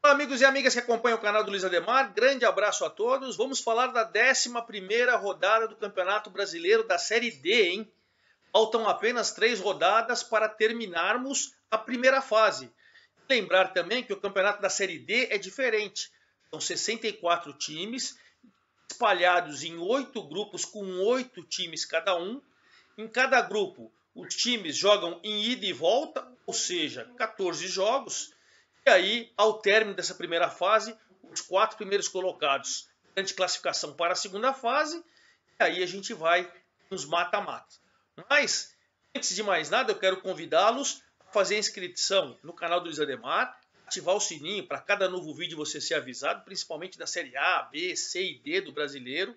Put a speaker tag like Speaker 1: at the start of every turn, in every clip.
Speaker 1: Olá, amigos e amigas que acompanham o canal do Luiz Ademar, grande abraço a todos. Vamos falar da 11ª rodada do Campeonato Brasileiro da Série D, hein? Faltam apenas 3 rodadas para terminarmos a primeira fase. Lembrar também que o Campeonato da Série D é diferente. São 64 times, espalhados em 8 grupos com 8 times cada um. Em cada grupo, os times jogam em ida e volta, ou seja, 14 jogos. E aí, ao término dessa primeira fase, os 4 primeiros colocados de classificação para a segunda fase, e aí a gente vai nos mata-mata. Mas, antes de mais nada, eu quero convidá-los a fazer a inscrição no canal do Luiz Ademar, ativar o sininho para cada novo vídeo você ser avisado, principalmente da Série A, B, C e D do brasileiro,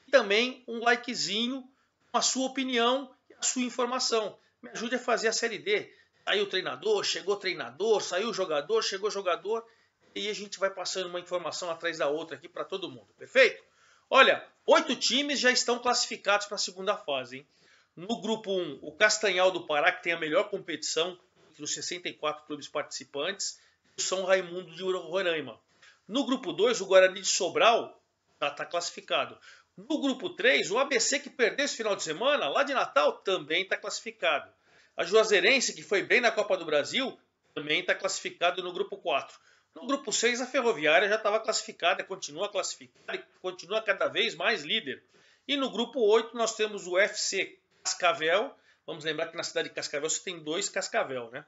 Speaker 1: e também um likezinho com a sua opinião e a sua informação. Me ajude a fazer a Série D. Saiu o treinador, chegou o treinador, saiu o jogador, chegou o jogador. E a gente vai passando uma informação atrás da outra aqui para todo mundo. Perfeito? Olha, 8 times já estão classificados para a segunda fase, hein? No grupo 1, o Castanhal do Pará, que tem a melhor competição entre os 64 clubes participantes, e o São Raimundo de Roraima. No grupo 2, o Guarani de Sobral está classificado. No grupo 3, o ABC, que perdeu esse final de semana, lá de Natal, também está classificado. A Juazeirense, que foi bem na Copa do Brasil, também está classificado no grupo 4. No grupo 6, a Ferroviária já estava classificada, continua classificada e continua cada vez mais líder. E no grupo 8, nós temos o FC Cascavel. Vamos lembrar que na cidade de Cascavel você tem 2 Cascavel, né?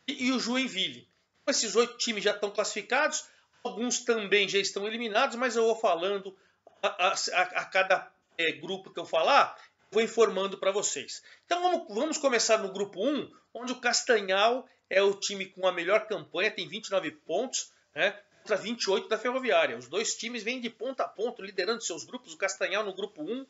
Speaker 1: E o Joinville. Então, esses 8 times já estão classificados, alguns também já estão eliminados, mas eu vou falando a cada grupo que eu falar, vou informando para vocês. Então vamos começar no grupo 1, onde o Castanhal é o time com a melhor campanha, tem 29 pontos, né, contra 28 da Ferroviária. Os dois times vêm de ponta a ponta, liderando seus grupos, o Castanhal no grupo 1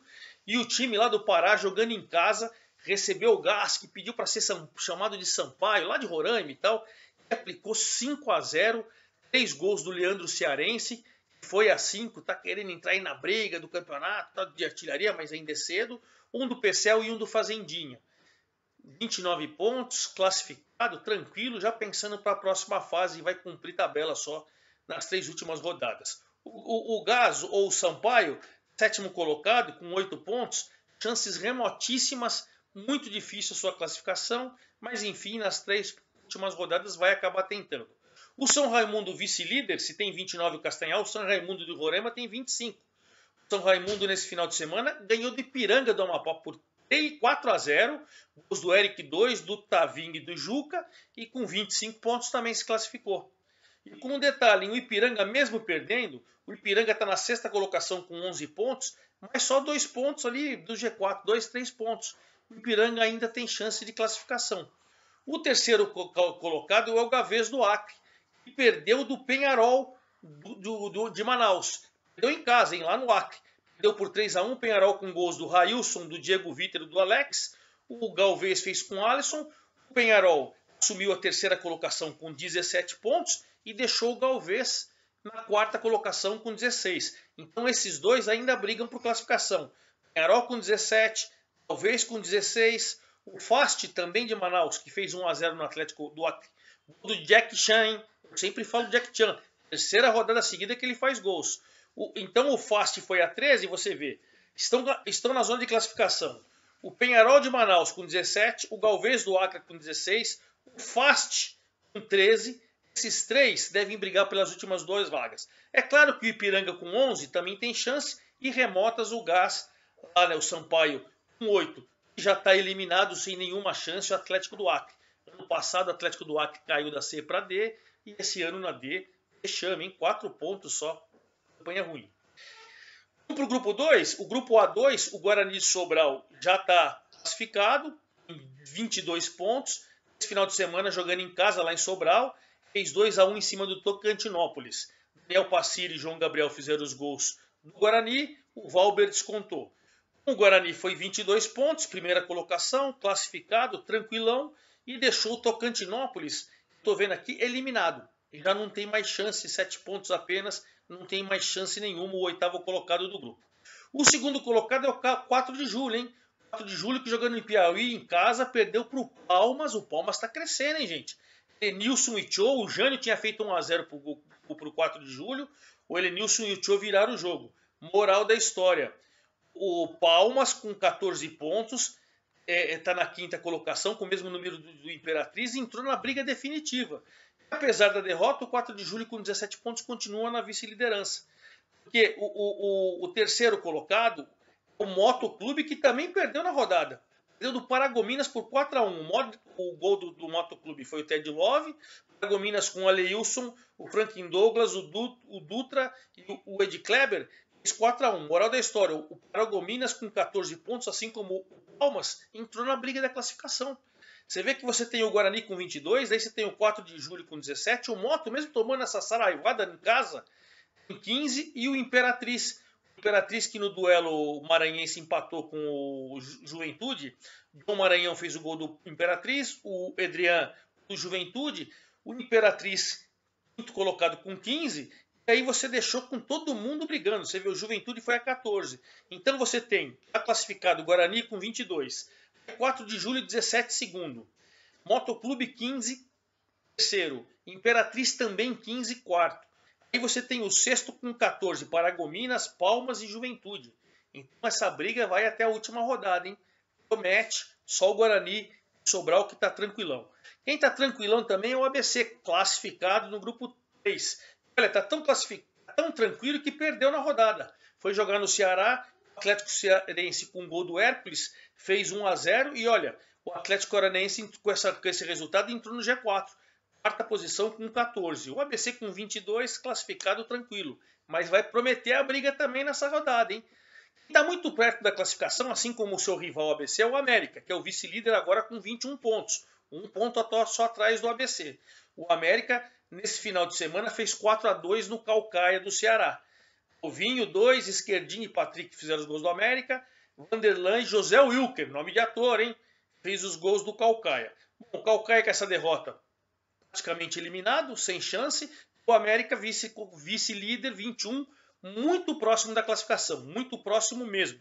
Speaker 1: e o time lá do Pará jogando em casa, recebeu o Gás, que pediu para ser chamado de Sampaio, lá de Roraima e tal, e aplicou 5-0, 3 gols do Leandro Cearense, foi a 5, está querendo entrar aí na briga do campeonato, tá de artilharia, mas ainda é cedo. Um do Pecel e um do Fazendinha. 29 pontos, classificado, tranquilo, já pensando para a próxima fase e vai cumprir tabela só nas 3 últimas rodadas. O Gás ou o Sampaio, 7º colocado, com 8 pontos, chances remotíssimas, muito difícil a sua classificação, mas enfim, nas 3 últimas rodadas vai acabar tentando. O São Raimundo, vice-líder, se tem 29 o Castanhal, o São Raimundo de Roraima tem 25. O São Raimundo, nesse final de semana, ganhou do Ipiranga do Amapá por 4-0. Os do Eric 2, do Tavinho e do Juca. E com 25 pontos também se classificou. E com um detalhe, o Ipiranga, mesmo perdendo, o Ipiranga está na 6ª colocação com 11 pontos, mas só 2 pontos ali do G4, 3 pontos. O Ipiranga ainda tem chance de classificação. O 3º colocado é o Gavês do Acre, que perdeu do Penharol de Manaus. Perdeu em casa, hein, lá no Acre. Perdeu por 3-1, Penharol com gols do Railson, do Diego Vítor e do Alex. O Galvez fez com o Alisson. O Penharol assumiu a 3ª colocação com 17 pontos e deixou o Galvez na 4ª colocação com 16. Então esses dois ainda brigam por classificação. Penharol com 17, Galvez com 16. O Fast também de Manaus, que fez 1-0 no Atlético do Acre. Do Jack Chan, hein? Eu sempre falo Jack Chan. 3ª rodada seguida que ele faz gols. Então o Fast foi a 13, você vê. Estão na zona de classificação. O Penharol de Manaus com 17, o Galvez do Acre com 16, o Fast com 13. Esses 3 devem brigar pelas últimas 2 vagas. É claro que o Ipiranga com 11 também tem chance e remotas o Gás, lá, né, o Sampaio com 8. Já está eliminado sem nenhuma chance o Atlético do Acre. Ano passado o Atlético do Acre caiu da C para D e esse ano na D, deixamos em 4 pontos só. Campanha ruim. Vamos para o grupo 2. O grupo A2, o Guarani de Sobral já está classificado, em 22 pontos. Esse final de semana jogando em casa lá em Sobral, fez 2-1 em cima do Tocantinópolis. Daniel Passiri e João Gabriel fizeram os gols do Guarani, o Valber descontou. O Guarani foi 22 pontos, 1ª colocação, classificado, tranquilão, e deixou o Tocantinópolis, estou vendo aqui, eliminado. Já não tem mais chance, 7 pontos apenas, não tem mais chance nenhuma, o 8º colocado do grupo. O 2º colocado é o 4 de julho, hein? 4 de julho que jogando em Piauí, em casa, perdeu para o Palmas. O Palmas está crescendo, hein, gente? Elenilson e Cho, o Jânio tinha feito 1-0 para o 4 de julho, o Elenilson e o Cho viraram o jogo. Moral da história, o Palmas com 14 pontos, está na quinta colocação, com o mesmo número do Imperatriz, e entrou na briga definitiva. Apesar da derrota, o 4 de julho com 17 pontos continua na vice-liderança. Porque o terceiro colocado, o Moto Clube, que também perdeu na rodada. Perdeu do Paragominas por 4-1. O gol do Moto Clube foi o Ted Love. Paragominas com o Aleilson, o Franklin Douglas, o Dutra e o Ed Kleber. Fez 4-1. Moral da história, o Paragominas com 14 pontos, assim como o Palmas, entrou na briga da classificação. Você vê que você tem o Guarani com 22, daí você tem o 4 de julho com 17, o Moto, mesmo tomando essa saraivada em casa, com 15, e o Imperatriz. O Imperatriz que no duelo maranhense empatou com o Juventude. O Maranhão fez o gol do Imperatriz, o Edrian do Juventude, o Imperatriz quinto colocado com 15, e aí você deixou com todo mundo brigando. Você vê, o Juventude foi a 14. Então você tem, está classificado, o Guarani com 22, 4 de julho 17 segundo, Motoclube 15 terceiro, Imperatriz também 15 quarto. Aí você tem o sexto com 14, Paragominas, Palmas e Juventude. Então essa briga vai até a última rodada, hein? Promete, só o Guarani e Sobral que está tranquilão. Quem está tranquilão também é o ABC, classificado no grupo 3. Olha, está tão tranquilo que perdeu na rodada. Foi jogar no Ceará, o Atlético Cearense com o gol do Hércules fez 1-0 e olha, o Atlético Paranaense com esse resultado entrou no G4. Quarta posição com 14. O ABC com 22, classificado tranquilo. Mas vai prometer a briga também nessa rodada, hein? Está muito perto da classificação, assim como o seu rival ABC, é o América, que é o vice-líder agora com 21 pontos. Um ponto só atrás do ABC. O América, nesse final de semana, fez 4-2 no Caucaia do Ceará. O Vinho, 2, Esquerdinho e Patrick fizeram os gols do América. Vanderlan e José Wilker, nome de ator, hein? Fez os gols do Caucaia. Bom, o Caucaia com essa derrota praticamente eliminado, sem chance. O América vice-líder, 21, muito próximo da classificação, muito próximo mesmo.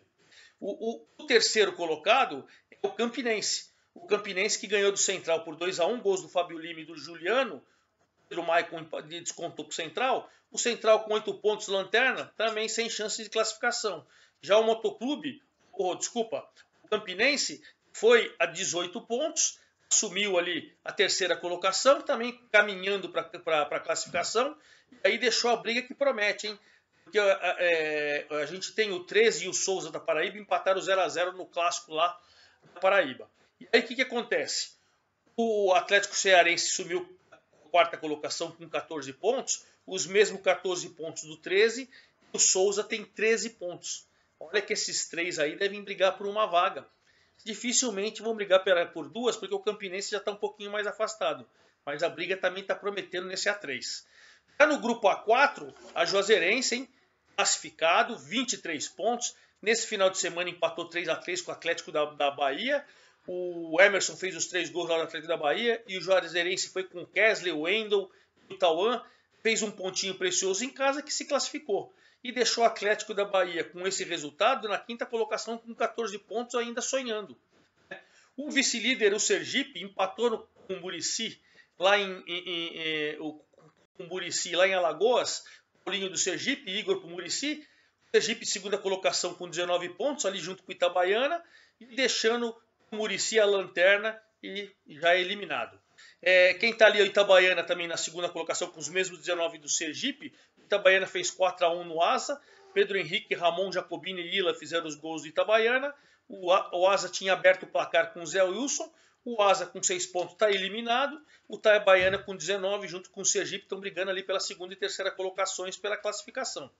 Speaker 1: O terceiro colocado é o Campinense. O Campinense que ganhou do Central por 2-1, gols do Fábio Lima e do Juliano. O Pedro Maicon descontou para o Central. O Central com 8 pontos, lanterna, também sem chance de classificação. Já o Motoclube, o Campinense foi a 18 pontos, assumiu ali a terceira colocação, também caminhando para a classificação, e aí deixou a briga que promete, hein? Porque a gente tem o 13 e o Souza da Paraíba empataram 0-0 no clássico lá da Paraíba. E aí o que acontece? O Atlético Cearense sumiu a quarta colocação com 14 pontos, os mesmos 14 pontos do 13, e o Souza tem 13 pontos. Olha que esses três aí devem brigar por uma vaga. Dificilmente vão brigar por duas, porque o Campinense já está um pouquinho mais afastado. Mas a briga também está prometendo nesse A3. Já no grupo A4, a Juazeirense, hein, classificado, 23 pontos. Nesse final de semana empatou 3-3 com o Atlético da Bahia. O Emerson fez os 3 gols lá do Atlético da Bahia. E o Juazeirense foi com o Kesley, o Wendel e o Tauan. Fez um pontinho precioso em casa que se classificou. E deixou o Atlético da Bahia com esse resultado na quinta colocação com 14 pontos, ainda sonhando. O vice-líder, o Sergipe, empatou com o Muricy lá em Alagoas. Paulinho do Sergipe, Igor para o Muricy. O Sergipe, segunda colocação com 19 pontos, ali junto com o Itabaiana, e deixando o Muricy a lanterna e já eliminado. Quem está ali é o Itabaiana também na segunda colocação com os mesmos 19 do Sergipe. O Itabaiana fez 4-1 no Asa. Pedro Henrique, Ramon, Jacobini e Ila fizeram os gols do Itabaiana. O Asa tinha aberto o placar com o Zé Wilson. O Asa com 6 pontos está eliminado. O Itabaiana com 19 junto com o Sergipe estão brigando ali pela segunda e terceira colocações pela classificação.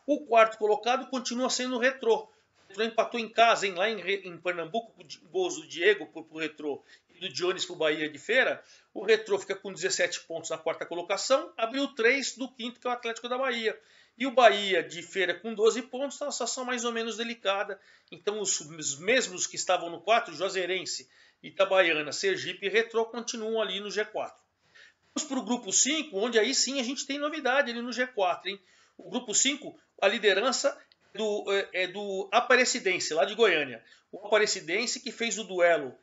Speaker 1: O quarto colocado continua sendo o Retrô. O Retrô empatou em casa, lá em Pernambuco, com gols do Diego para o Retrô e do Jones para o Bahia de Feira. O Retrô fica com 17 pontos na quarta colocação, abriu 3 do quinto, que é o Atlético da Bahia. E o Bahia de Feira com 12 pontos, está uma situação mais ou menos delicada. Então os mesmos que estavam no 4, Juazeirense, Itabaiana, Sergipe e Retrô, continuam ali no G4. Vamos para o grupo 5, onde aí sim a gente tem novidade ali no G4, hein? O grupo 5, a liderança é do Aparecidense, lá de Goiânia. O Aparecidense que fez o duelo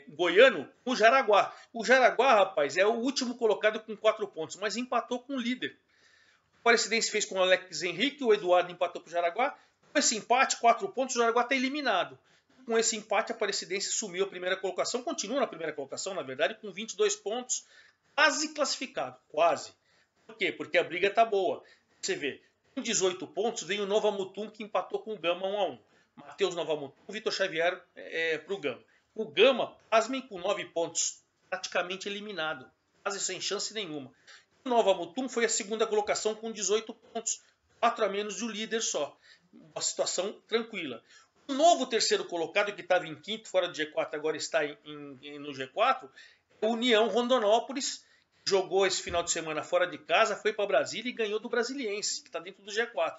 Speaker 1: Goiano, o Jaraguá. O Jaraguá, rapaz, é o último colocado com 4 pontos, mas empatou com o líder. O Aparecidense fez com o Alex Henrique, o Eduardo empatou com o Jaraguá. Com esse empate, 4 pontos, o Jaraguá está eliminado. Com esse empate, a Aparecidense sumiu a primeira colocação, continua na primeira colocação, na verdade, com 22 pontos, quase classificado, quase. Por quê? Porque a briga está boa. Você vê, com 18 pontos, vem o Nova Mutum, que empatou com o Gama 1-1. Matheus Nova Mutum, Vitor Xavier para o Gama. O Gama, pasmem, com 9 pontos, praticamente eliminado, quase sem chance nenhuma. O Nova Mutum foi a segunda colocação com 18 pontos, 4 a menos de um líder só. Uma situação tranquila. O novo terceiro colocado, que estava em quinto, fora do G4, agora está no G4, é o União Rondonópolis, que jogou esse final de semana fora de casa, foi para Brasília e ganhou do Brasiliense, que está dentro do G4.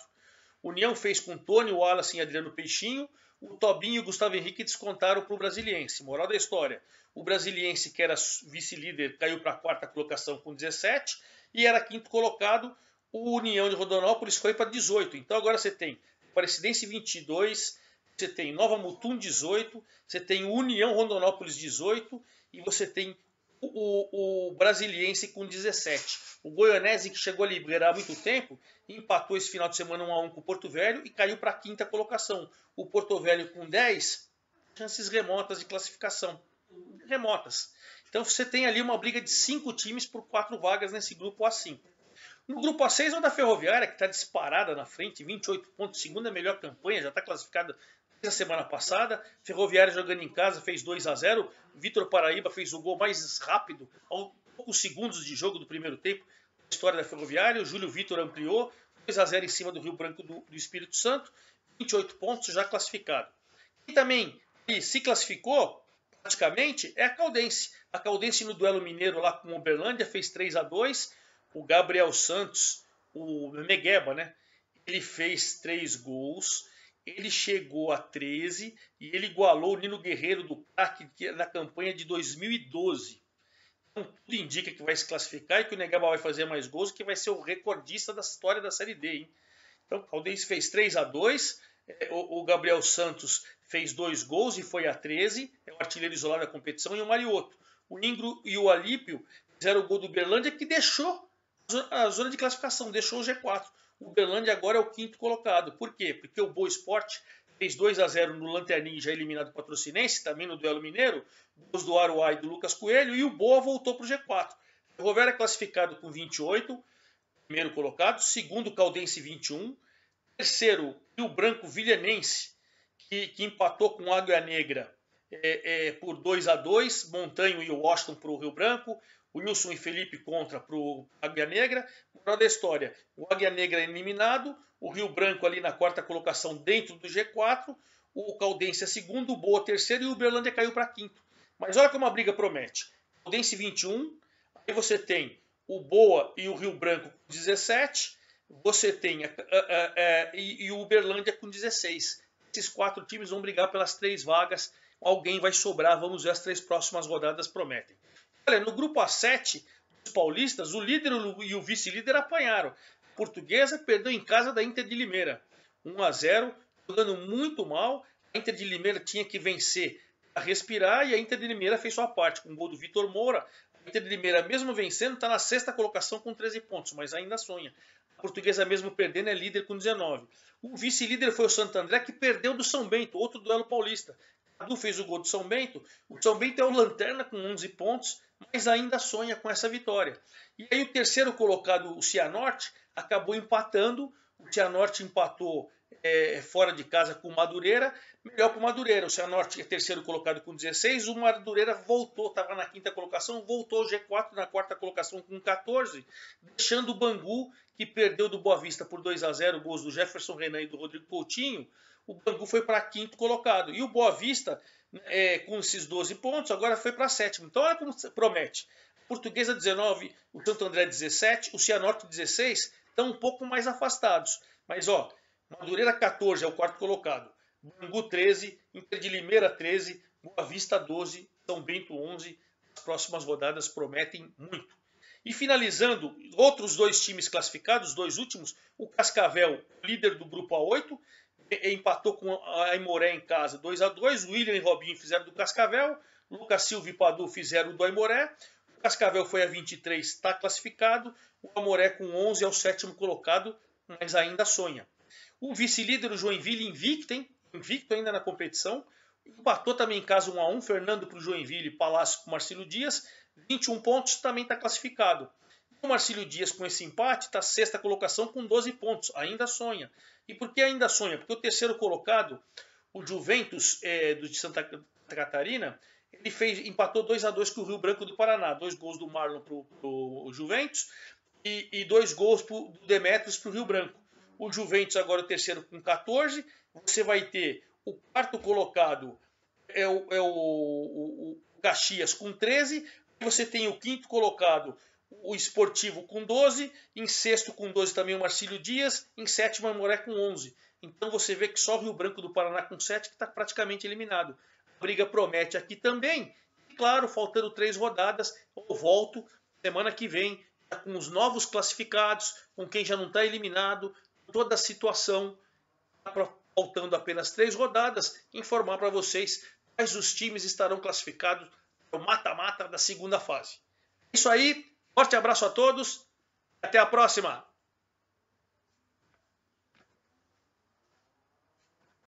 Speaker 1: O União fez com Tony, Wallace e Adriano Peixinho. O Tobinho e o Gustavo Henrique descontaram para o Brasiliense. Moral da história, o Brasiliense, que era vice-líder, caiu para a quarta colocação com 17 e era quinto colocado. O União de Rondonópolis foi para 18. Então agora você tem Aparecidense 22, você tem Nova Mutum 18, você tem o União Rondonópolis 18 e você tem o Brasiliense com 17. O Goianese, que chegou a liderar há muito tempo, empatou esse final de semana 1-1 com o Porto Velho e caiu para a quinta colocação. O Porto Velho com 10, chances remotas de classificação. Remotas. Então você tem ali uma briga de 5 times por 4 vagas nesse grupo A5. No grupo A6 é o da Ferroviária, que está disparada na frente, 28 pontos, segunda melhor campanha, já está classificada desde a semana passada. Ferroviária jogando em casa fez 2-0. Vitor Paraíba fez o gol mais rápido, aos poucos segundos de jogo do primeiro tempo, na história da Ferroviária. O Júlio Vitor ampliou, 2-0 em cima do Rio Branco do Espírito Santo, 28 pontos já classificado. E também se classificou, praticamente, é a Caldense. A Caldense no duelo mineiro lá com o Uberlândia fez 3-2. O Gabriel Santos, o Megueba, né? Ele fez 3 gols, ele chegou a 13 e ele igualou o Nino Guerreiro do craque na campanha de 2012. Então tudo indica que vai se classificar e que o Megueba vai fazer mais gols e que vai ser o recordista da história da Série D. Hein? Então o Caldense fez 3-2, o Gabriel Santos fez 2 gols e foi a 13, é o artilheiro isolado da competição, e o Mariotto. O Ningro e o Alípio fizeram o gol do Uberlândia, que deixou a zona de classificação, deixou o G4. O Uberlândia agora é o quinto colocado. Por quê? Porque o Boa Esporte fez 2-0 no Lanterninho, já eliminado o Patrocinense, também no duelo mineiro, gols do Aruá e do Lucas Coelho, e o Boa voltou para o G4. O Ferroviária é classificado com 28, primeiro colocado, segundo Caldense 21, terceiro Rio Branco Vilhanense, que empatou com Águia Negra por 2-2, Montanho e o Washington para o Rio Branco, o Wilson e Felipe contra para o Águia Negra. Moral da história, o Águia Negra é eliminado, o Rio Branco ali na quarta colocação dentro do G4, o Caldense é segundo, o Boa terceiro e o Uberlândia caiu para quinto. Mas olha como a briga promete. Caldense 21, aí você tem o Boa e o Rio Branco com 17, você tem e o Uberlândia com 16. Esses 4 times vão brigar pelas 3 vagas, alguém vai sobrar, vamos ver, as 3 próximas rodadas prometem. Olha, no grupo A7 dos paulistas, o líder e o vice-líder apanharam. A Portuguesa perdeu em casa da Inter de Limeira, 1-0, jogando muito mal. A Inter de Limeira tinha que vencer a respirar e a Inter de Limeira fez sua parte com o gol do Vitor Moura. A Inter de Limeira, mesmo vencendo, está na 6ª colocação com 13 pontos, mas ainda sonha. A Portuguesa, mesmo perdendo, é líder com 19. O vice-líder foi o Santo André, que perdeu do São Bento, outro duelo paulista. Cadu fez o gol do São Bento. O São Bento é o lanterna com 11 pontos, mas ainda sonha com essa vitória. E aí o terceiro colocado, o Cianorte, acabou empatando. O Cianorte empatou fora de casa com o Madureira. Melhor para o Madureira. O Cianorte é terceiro colocado com 16. O Madureira voltou, estava na 5ª colocação, voltou ao G4 na 4ª colocação com 14, deixando o Bangu, que perdeu do Boa Vista por 2-0, gols do Jefferson Renan e do Rodrigo Coutinho. O Bangu foi para 5º colocado. E o Boa Vista, com esses 12 pontos, agora foi para 7º. Então olha como promete. Portuguesa 19, o Santo André 17, o Cianorte 16, estão um pouco mais afastados. Mas ó, Madureira 14 é o 4º colocado. Bangu 13, Inter de Limeira 13, Boa Vista 12, São Bento 11. As próximas rodadas prometem muito. E finalizando, outros 2 times classificados, os 2 últimos, o Cascavel, líder do grupo A8, empatou com a Aimoré em casa 2-2. William e Robinho fizeram do Cascavel. Lucas Silva e Padu fizeram do Aimoré. O Cascavel foi a 23, está classificado. O Aimoré com 11 é o sétimo colocado, mas ainda sonha. O vice-líder, o Joinville, invicto ainda na competição. Empatou também em casa 1-1. Fernando para o Joinville, Palácio para o Marcílio Dias. 21 pontos, também está classificado. O Marcílio Dias, com esse empate, está sexta colocação com 12 pontos. Ainda sonha. E por que ainda sonha? Porque o terceiro colocado, o Juventus de Santa Catarina, ele empatou 2-2 com o Rio Branco do Paraná. 2 gols do Marlon para o Juventus e 2 gols do Demetrios para o Rio Branco. O Juventus agora é o terceiro com 14. Você vai ter o quarto colocado, o Caxias com 13. Você tem o quinto colocado, o Esportivo com 12, em sexto com 12 também o Marcílio Dias, em sétimo o Aimoré com 11. Então você vê que só o Rio Branco do Paraná com 7 que está praticamente eliminado. A briga promete aqui também. E claro, faltando 3 rodadas, eu volto semana que vem com os novos classificados, com quem já não está eliminado, toda a situação, faltando apenas 3 rodadas, informar para vocês quais os times estarão classificados para o mata-mata da segunda fase. É isso aí. Forte abraço a todos e até a próxima!